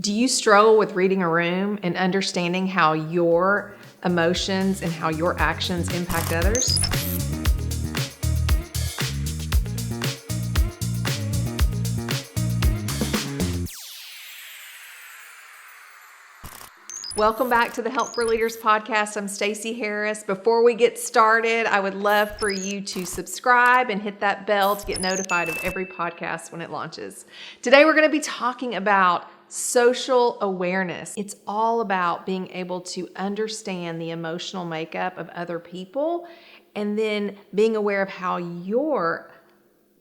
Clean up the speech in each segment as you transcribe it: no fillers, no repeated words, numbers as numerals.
Do you struggle with reading a room and understanding how your emotions and how your actions impact others? Welcome back to the Help for Leaders podcast. I'm Stacey Harris. Before we get started, I would love for you to subscribe and hit that bell to get notified of every podcast when it launches. Today, we're going to be talking about social awareness. It's all about being able to understand the emotional makeup of other people and then being aware of how your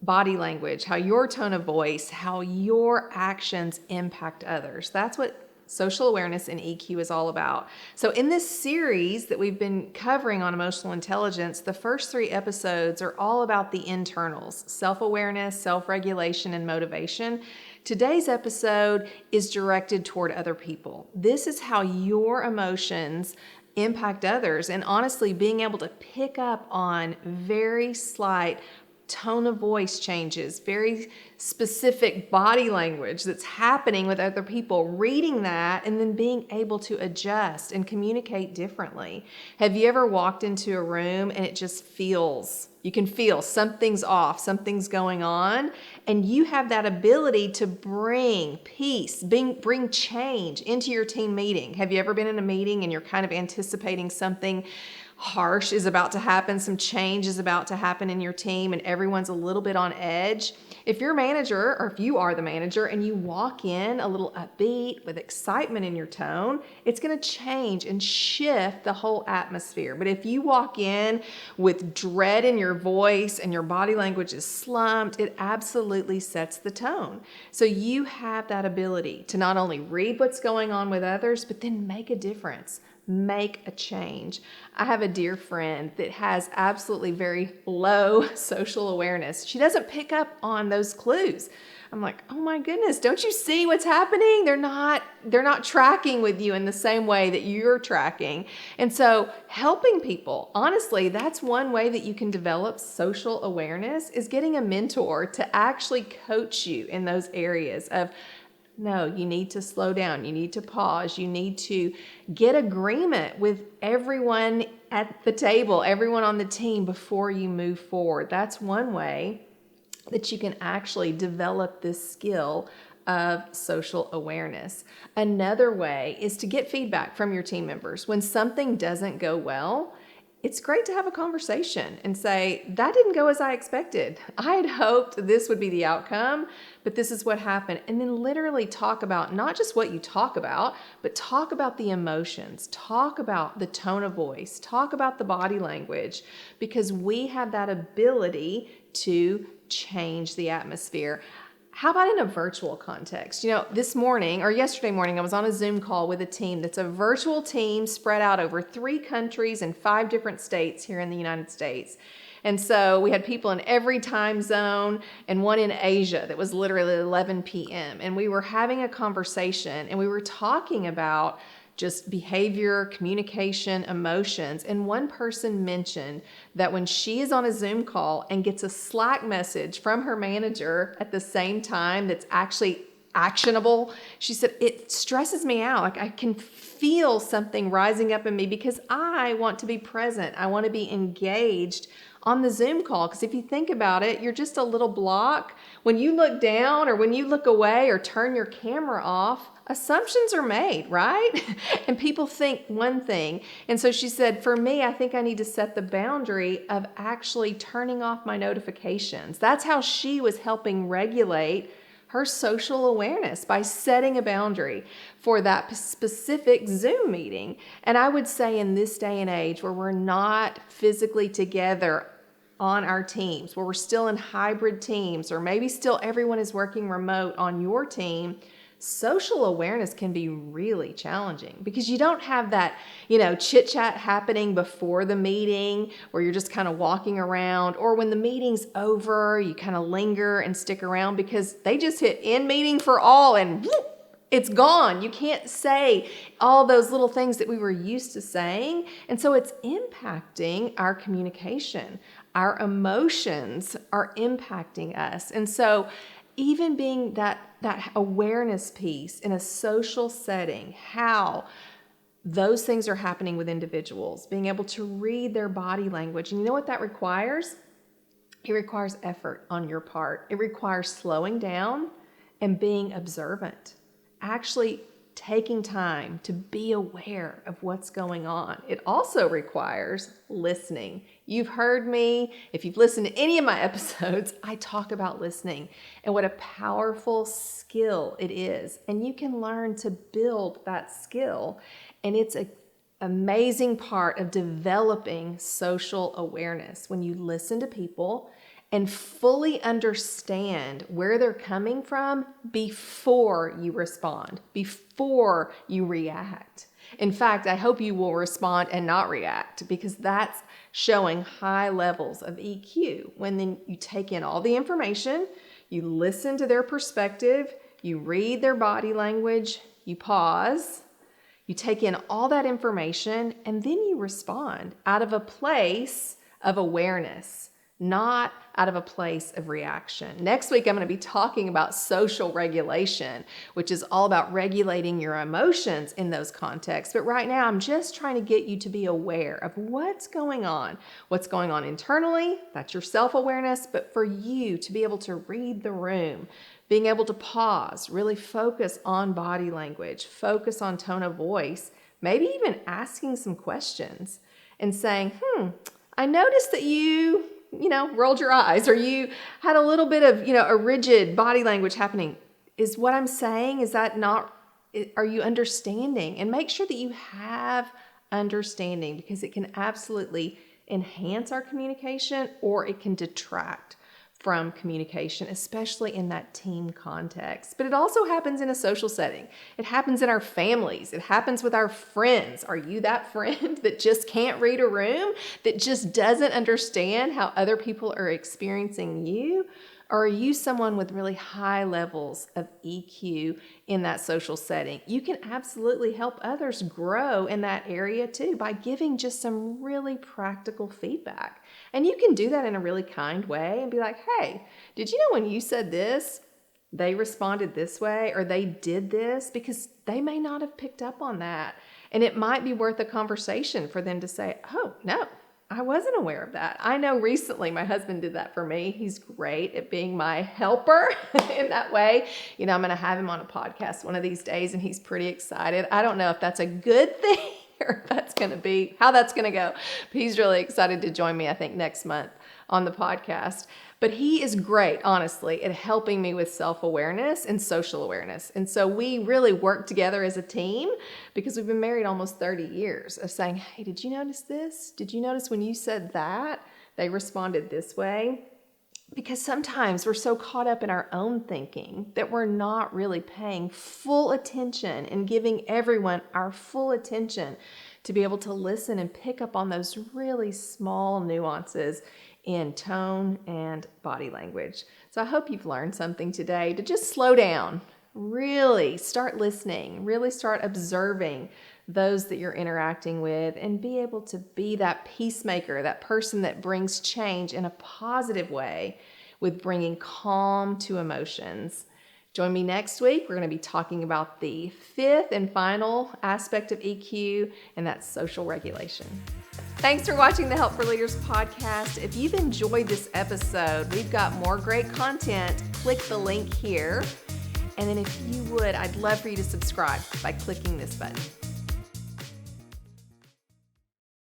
body language, how your tone of voice, how your actions impact others. That's what social awareness and EQ is all about. So in this series that we've been covering on emotional intelligence, the first 3 episodes are all about the internals: self-awareness, self-regulation, and motivation. Today's episode is directed toward other people. This is how your emotions impact others, and honestly, being able to pick up on very slight tone of voice changes, very specific body language that's happening with other people, reading that and then being able to adjust and communicate differently. Have you ever walked into a room and it just feels, you can feel something's off, something's going on, and you have that ability to bring peace, bring change into your team meeting? Have you ever been in a meeting and you're kind of anticipating something harsh is about to happen, some change is about to happen in your team, and everyone's a little bit on edge? If you're a manager, or if you are the manager, and you walk in a little upbeat with excitement in your tone, it's going to change and shift the whole atmosphere. But if you walk in with dread in your voice and your body language is slumped, it absolutely sets the tone. So you have that ability to not only read what's going on with others, but then make a difference. Make a change. I have a dear friend that has absolutely very low social awareness. She doesn't pick up on those clues. I'm like, oh my goodness, don't you see what's happening? They're not tracking with you in the same way that you're tracking. And so helping people, honestly, that's one way that you can develop social awareness, is getting a mentor to actually coach you in those areas of, no, you need to slow down. You need to pause. You need to get agreement with everyone at the table, everyone on the team before you move forward. That's one way that you can actually develop this skill of social awareness. Another way is to get feedback from your team members. When something doesn't go well, it's great to have a conversation and say, that didn't go as I expected. I had hoped this would be the outcome, but this is what happened. And then literally talk about not just what you talk about, but talk about the emotions, talk about the tone of voice, talk about the body language, because we have that ability to change the atmosphere. How about in a virtual context? This morning or yesterday morning, I was on a Zoom call with a team that's a virtual team spread out over 3 countries and 5 different states here in the United States. And so we had people in every time zone and one in Asia that was literally 11 p.m. And we were having a conversation and we were talking about just behavior, communication, emotions. And one person mentioned that when she is on a Zoom call and gets a Slack message from her manager at the same time that's actually actionable, she said, it stresses me out. Like, I can feel something rising up in me because I want to be present. I want to be engaged on the Zoom call. Because if you think about it, you're just a little block. When you look down or when you look away or turn your camera off, assumptions are made, right? And people think one thing. And so she said, for me, I think I need to set the boundary of actually turning off my notifications. That's how she was helping regulate her social awareness, by setting a boundary for that specific Zoom meeting. And I would say in this day and age where we're not physically together on our teams, where we're still in hybrid teams, or maybe still everyone is working remote on your team, social awareness can be really challenging because you don't have that, chit chat happening before the meeting where you're just kind of walking around, or when the meeting's over, you kind of linger and stick around because they just hit end meeting for all and whoop, it's gone. You can't say all those little things that we were used to saying. And so it's impacting our communication. Our emotions are impacting us. And so even being that that awareness piece in a social setting, how those things are happening with individuals, being able to read their body language. And you know what that requires? It requires effort on your part. It requires slowing down and being observant, actually taking time to be aware of what's going on. It also requires listening. You've heard me, if you've listened to any of my episodes, I talk about listening and what a powerful skill it is. And you can learn to build that skill. And it's an amazing part of developing social awareness when you listen to people and fully understand where they're coming from before you respond, before you react. In fact, I hope you will respond and not react, because that's showing high levels of EQ. When then you take in all the information, you listen to their perspective, you read their body language, you pause, you take in all that information, and then you respond out of a place of awareness, not out of a place of reaction. Next week, I'm going to be talking about social regulation, which is all about regulating your emotions in those contexts. But right now, I'm just trying to get you to be aware of what's going on internally. That's your self-awareness. But for you to be able to read the room, being able to pause, really focus on body language, focus on tone of voice, maybe even asking some questions and saying, I noticed that you rolled your eyes, or you had a little bit of, a rigid body language happening. Is what I'm saying, is that not, are you understanding? And make sure that you have understanding, because it can absolutely enhance our communication, or it can detract from communication, especially in that team context. But it also happens in a social setting. It happens in our families. It happens with our friends. Are you that friend that just can't read a room, that just doesn't understand how other people are experiencing you? Or are you someone with really high levels of EQ in that social setting? You can absolutely help others grow in that area too by giving just some really practical feedback. And you can do that in a really kind way and be like, hey, did you know when you said this, they responded this way, or they did this? Because they may not have picked up on that. And it might be worth a conversation for them to say, oh, no, I wasn't aware of that. I know recently my husband did that for me. He's great at being my helper in that way. I'm going to have him on a podcast one of these days, and he's pretty excited. I don't know if that's a good thing or if that's going to be how that's going to go. But he's really excited to join me, I think, next month on the podcast. But he is great, honestly, at helping me with self-awareness and social awareness. And so we really work together as a team, because we've been married almost 30 years, of saying, hey, did you notice this? Did you notice when you said that, they responded this way? Because sometimes we're so caught up in our own thinking that we're not really paying full attention and giving everyone our full attention to be able to listen and pick up on those really small nuances in tone and body language. So I hope you've learned something today to just slow down, really start listening, really start observing those that you're interacting with, and be able to be that peacemaker, that person that brings change in a positive way with bringing calm to emotions. Join me next week. We're going to be talking about the fifth and final aspect of EQ, and that's social regulation. Thanks for watching the Help for Leaders podcast. If you've enjoyed this episode, we've got more great content. Click the link here. And then if you would, I'd love for you to subscribe by clicking this button.